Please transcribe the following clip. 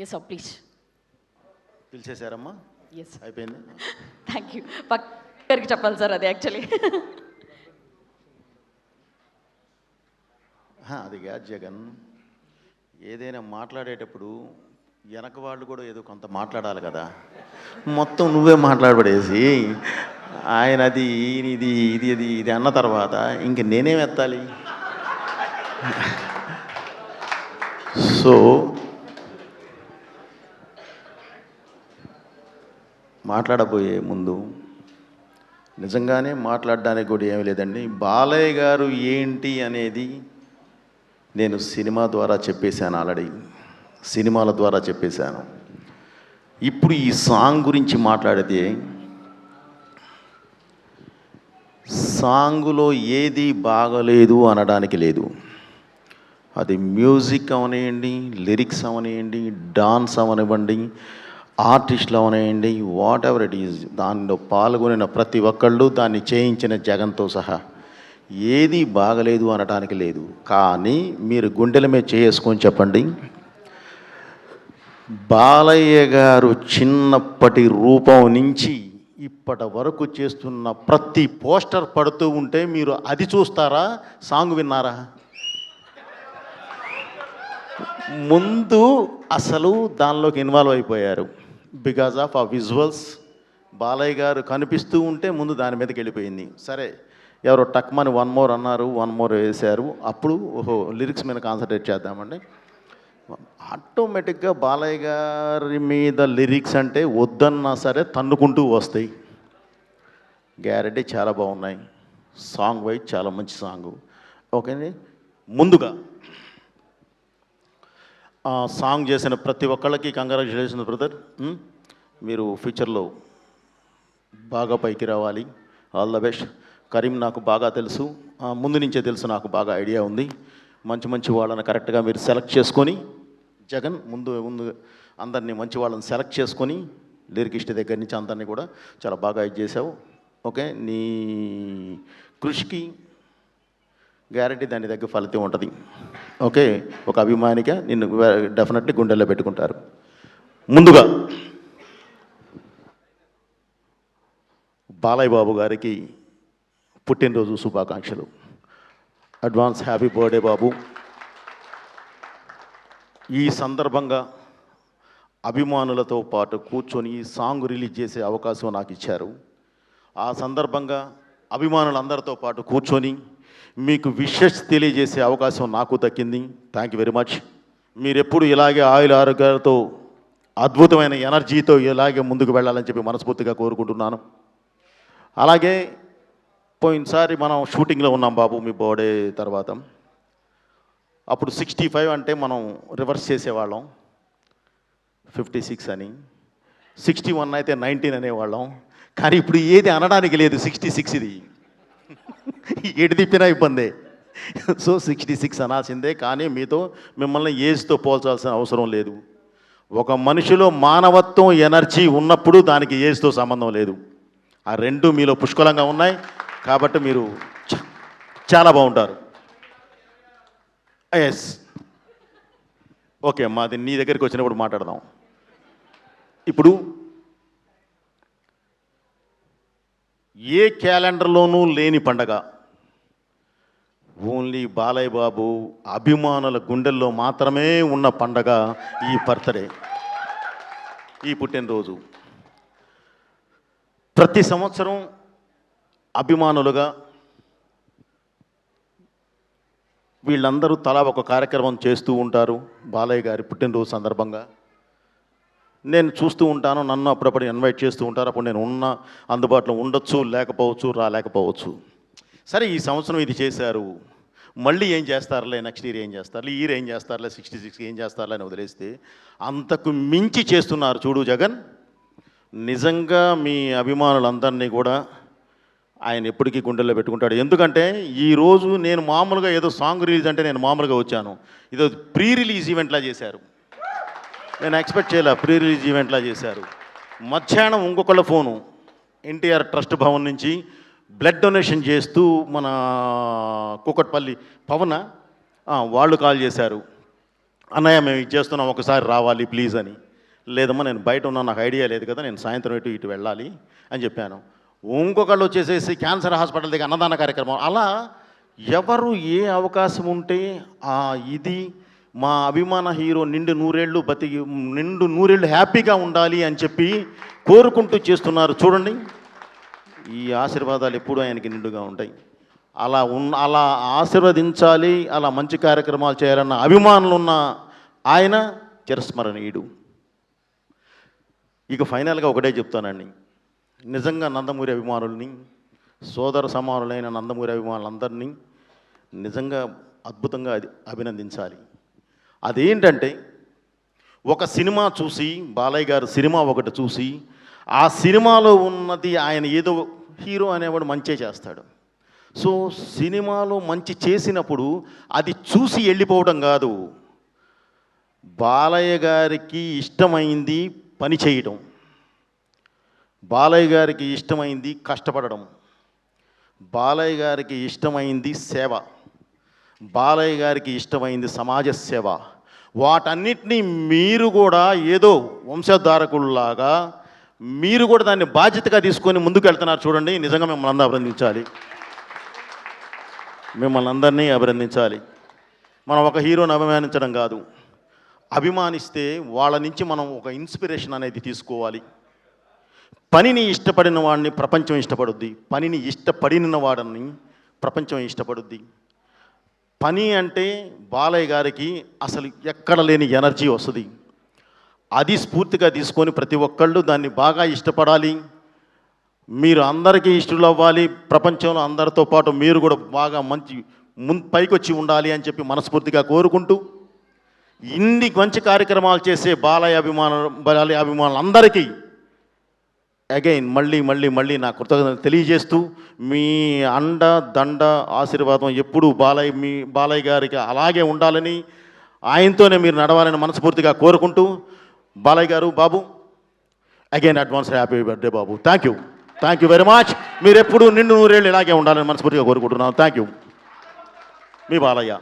Yes sir please. పిలిచేశారమ్మా? Yes అయిపోయింది. Thank you. పక్కరికి చెప్పాలి సార్ అది యాక్చువల్లీ. అది కాదు జగన్, ఏదైనా మాట్లాడేటప్పుడు వెనక వాళ్ళు కూడా ఏదో కొంత మాట్లాడాలి కదా. మొత్తం నువ్వే మాట్లాడబడేసి ఆయన అది ఇది ఇది ఇది ఇది అన్న తర్వాత ఇంక నేనేం ఎత్తాలి? సో మాట్లాడబోయే ముందు నిజంగానే మాట్లాడడానికి కూడా ఏమీ లేదండి. బాలయ్య గారు ఏంటి అనేది నేను సినిమా ద్వారా చెప్పేశాను, ఆల్రెడీ సినిమాల ద్వారా చెప్పేశాను. ఇప్పుడు ఈ సాంగ్ గురించి మాట్లాడితే సాంగులో ఏది బాగలేదు అనడానికి లేదు. అది మ్యూజిక్ అవనివ్వండి, లిరిక్స్ అవనివ్వండి, డాన్స్ అవనివ్వండి, ఆర్టిస్టులు అవనివ్వండి, వాట్ ఎవర్ ఇట్ ఈజ్, దానిలో పాల్గొనిన ప్రతి ఒక్కళ్ళు, దాన్ని చేయించిన జగన్తో సహా ఏది బాగలేదు అనడానికి లేదు. కానీ మీరు గుండెల మీద చేసుకొని చెప్పండి, బాలయ్య గారు చిన్నప్పటి రూపం నుంచి ఇప్పటి వరకు చేస్తున్న ప్రతి పోస్టర్ పడుతూ ఉంటే మీరు అది చూస్తారా, సాంగ్ విన్నారా? ముందు అసలు దానిలోకి ఇన్వాల్వ్ అయిపోయారు బికాజ్ ఆఫ్ ఆ విజువల్స్. బాలయ్య గారు కనిపిస్తూ ఉంటే ముందు దాని మీదకి వెళ్ళిపోయింది. సరే, ఎవరో టక్మని వన్ మోర్ అన్నారు, వన్ మోర్ వేశారు. అప్పుడు ఓహో లిరిక్స్ మీద కాన్సన్ట్రేట్ చేద్దామండి. ఆటోమేటిక్గా బాలయ్య గారి మీద లిరిక్స్ అంటే వద్దన్నా సరే తన్నుకుంటూ వస్తాయి. గ్యారెంటీ చాలా బాగున్నాయి. సాంగ్ వైజ్ చాలా మంచి సాంగు. ఓకేనే, ముందుగా సాంగ్ చేసిన ప్రతి ఒక్కళ్ళకి కంగ్రాచులేషన్స్ బ్రదర్. మీరు ఫ్యూచర్లో బాగా పైకి రావాలి. All the best. కరీం నాకు బాగా తెలుసు, ముందు నుంచే తెలుసు, నాకు బాగా ఐడియా ఉంది. మంచి మంచి వాళ్ళని కరెక్ట్గా మీరు సెలెక్ట్ చేసుకొని, జగన్ ముందు అందరినీ మంచి వాళ్ళని సెలెక్ట్ చేసుకొని, లిరికిస్ట్ దగ్గర నుంచి అందరినీ కూడా చాలా బాగా ఇది చేసావు. ఓకే, నీ కృషికి గ్యారంటీ దాని దగ్గర ఫలితం ఉంటుంది. ఓకే, ఒక అభిమానిగా నిన్ను డెఫినెట్లీ గుండెల్లో పెట్టుకుంటారు. ముందుగా బాలయ్య బాబు గారికి పుట్టినరోజు శుభాకాంక్షలు. అడ్వాన్స్ హ్యాపీ బర్త్డే బాబు. ఈ సందర్భంగా అభిమానులతో పాటు కూర్చొని ఈ సాంగ్ రిలీజ్ చేసే అవకాశం నాకు ఇచ్చారు. ఆ సందర్భంగా అభిమానులందరితో పాటు కూర్చొని మీకు విషెస్ తెలియజేసే అవకాశం నాకు దక్కింది. Thank you very much. మీరు ఎప్పుడు ఇలాగే ఆయుల ఆరోగ్యాలతో అద్భుతమైన ఎనర్జీతో ఇలాగే ముందుకు వెళ్ళాలని చెప్పి మనస్ఫూర్తిగా కోరుకుంటున్నాను. అలాగే పోయినసారి మనం షూటింగ్లో ఉన్నాం బాబు మీ బర్త్డే తర్వాత. అప్పుడు 65 అంటే మనం రివర్స్ చేసేవాళ్ళం, 56 అని. 61 అయితే 19 అనేవాళ్ళం. కానీ ఇప్పుడు ఏది అనడానికి లేదు, 66 ఇది. ఎటు తిప్పినా ఇబ్బందే. సో 66 అనాల్సిందే. కానీ మీతో మిమ్మల్ని ఏజ్తో పోల్చాల్సిన అవసరం లేదు. ఒక మనిషిలో మానవత్వం, ఎనర్జీ ఉన్నప్పుడు దానికి ఏజ్తో సంబంధం లేదు. ఆ రెండు మీలో పుష్కలంగా ఉన్నాయి. కాబట్టి మీరు చాలా బాగుంటారు. ఎస్, ఓకే అమ్మా, అది నీ దగ్గరికి వచ్చినప్పుడు మాట్లాడదాం. ఇప్పుడు ఏ క్యాలెండర్లోనూ లేని పండగ, ఓన్లీ బాలయ్య బాబు అభిమానుల గుండెల్లో మాత్రమే ఉన్న పండగ ఈ బర్త్డే, ఈ పుట్టినరోజు. ప్రతి సంవత్సరం అభిమానులుగా వీళ్ళందరూ తలా ఒక కార్యక్రమం చేస్తూ ఉంటారు బాలయ్య గారి పుట్టినరోజు సందర్భంగా. నేను చూస్తూ ఉంటాను, నన్ను అప్పుడప్పుడు ఇన్వైట్ చేస్తూ ఉంటారు. అప్పుడు నేను అందుబాటులో ఉండొచ్చు, లేకపోవచ్చు, రాలేకపోవచ్చు. సరే, ఈ సంవత్సరం ఇది చేశారు, మళ్ళీ ఏం చేస్తారులే, నెక్స్ట్ ఇయర్ ఏం చేస్తారులే, ఇయర్ ఏం చేస్తారులే, 66 ఏం చేస్తారులే అని వదిలేస్తే అంతకు మించి చేస్తున్నారు చూడు జగన్. నిజంగా మీ అభిమానులందరినీ కూడా ఆయన ఎప్పటికీ గుండెల్లో పెట్టుకుంటాడు. ఎందుకంటే ఈరోజు నేను మామూలుగా ఏదో సాంగ్ రిలీజ్ అంటే నేను మామూలుగా వచ్చాను, ఇదో ప్రీ రిలీజ్ ఈవెంట్లా చేశారు. నేను ఎక్స్పెక్ట్ చేయలే, ప్రీ రిలీజ్ ఈవెంట్లా చేశారు. మధ్యాహ్నం ఇంకొకళ్ళ ఫోను ఎన్టీఆర్ ట్రస్ట్ భవన్ నుంచి బ్లడ్ డొనేషన్ చేస్తూ మన కూకట్పల్లి పవన వాళ్ళు కాల్ చేశారు. అన్నయ్య మేము ఇది చేస్తున్నాం ఒకసారి రావాలి ప్లీజ్ అని. లేదమ్మా నేను బయట ఉన్నా, నాకు ఐడియా లేదు కదా, నేను సాయంత్రం ఇటు వెళ్ళాలి అని చెప్పాను. ఇంకొకళ్ళు వచ్చేసేసి క్యాన్సర్ హాస్పిటల్ దగ్గర అన్నదాన కార్యక్రమం. అలా ఎవరు ఏ అవకాశం ఉంటే ఇది మా అభిమాన హీరో నిండు నూరేళ్ళు హ్యాపీగా ఉండాలి అని చెప్పి కోరుకుంటూ చేస్తున్నారు. చూడండి, ఈ ఆశీర్వాదాలు ఎప్పుడూ ఆయనకి నిండుగా ఉంటాయి. అలా ఆశీర్వదించాలి, అలా మంచి కార్యక్రమాలు చేయాలన్న అభిమానులు ఉన్న ఆయన చిరస్మరణీయుడు. ఇక ఫైనల్గా ఒకటే చెప్తానండి, నిజంగా నందమూరి అభిమానుల్ని, సోదర సమానులైన నందమూరి అభిమానులందరినీ నిజంగా అద్భుతంగా అభినందించాలి. అదేంటంటే, ఒక సినిమా చూసి, బాలయ్య గారు సినిమా ఒకటి చూసి, ఆ సినిమాలో ఉన్నది ఆయన ఏదో హీరో అనేవాడు మంచే చేస్తాడు. సో సినిమాలో మంచి చేసినప్పుడు అది చూసి వెళ్ళిపోవడం కాదు, బాలయ్య గారికి ఇష్టమైంది పని చేయడం, బాలయ్య గారికి ఇష్టమైంది కష్టపడడం, బాలయ్య గారికి ఇష్టమైంది సేవ, బాలయ్య గారికి ఇష్టమైంది సమాజ సేవ. వాటన్నిటినీ మీరు కూడా ఏదో వంశధారకుల్లాగా మీరు కూడా దాన్ని బాధ్యతగా తీసుకొని ముందుకు వెళ్తున్నారు. చూడండి, నిజంగా మిమ్మల్ని అందరూ అభినందించాలి, మిమ్మల్ని అందరినీ అభినందించాలి. మనం ఒక హీరోని అభిమానించడం కాదు, అభిమానిస్తే వాళ్ళ నుంచి మనం ఒక ఇన్స్పిరేషన్ అనేది తీసుకోవాలి. పనిని ఇష్టపడిన వాడిని ప్రపంచం ఇష్టపడుద్ది, పనిని ఇష్టపడిన వాడిని ప్రపంచం ఇష్టపడుద్ది. పని అంటే బాలయ్య గారికి అసలు ఎక్కడ లేని ఎనర్జీ వస్తుంది. అది స్ఫూర్తిగా తీసుకొని ప్రతి ఒక్కళ్ళు దాన్ని బాగా ఇష్టపడాలి. మీరు అందరికీ ఇష్టలు అవ్వాలి, ప్రపంచంలో అందరితో పాటు మీరు కూడా బాగా మంచి పైకి వచ్చి ఉండాలి అని చెప్పి మనస్ఫూర్తిగా కోరుకుంటూ, ఇన్ని మంచి కార్యక్రమాలు చేసే బాలయ్య అభిమానులందరికీ అగైన్ మళ్ళీ నా కృతజ్ఞతలు తెలియజేస్తూ, మీ అండ దండ ఆశీర్వాదం ఎప్పుడూ బాలయ్య గారికి అలాగే ఉండాలని, ఆయనతోనే మీరు నడవాలని మనస్ఫూర్తిగా కోరుకుంటూ, బాలయ్య గారు, బాబు అగైన్ అడ్వాన్స్ హ్యాపీ బర్త్డే బాబు. Thank you very much. మీరు ఎప్పుడు నిండు నూరేళ్ళు ఇలాగే ఉండాలని మనస్ఫూర్తిగా కోరుకుంటున్నాను. Thank you. మీ బాలయ్య.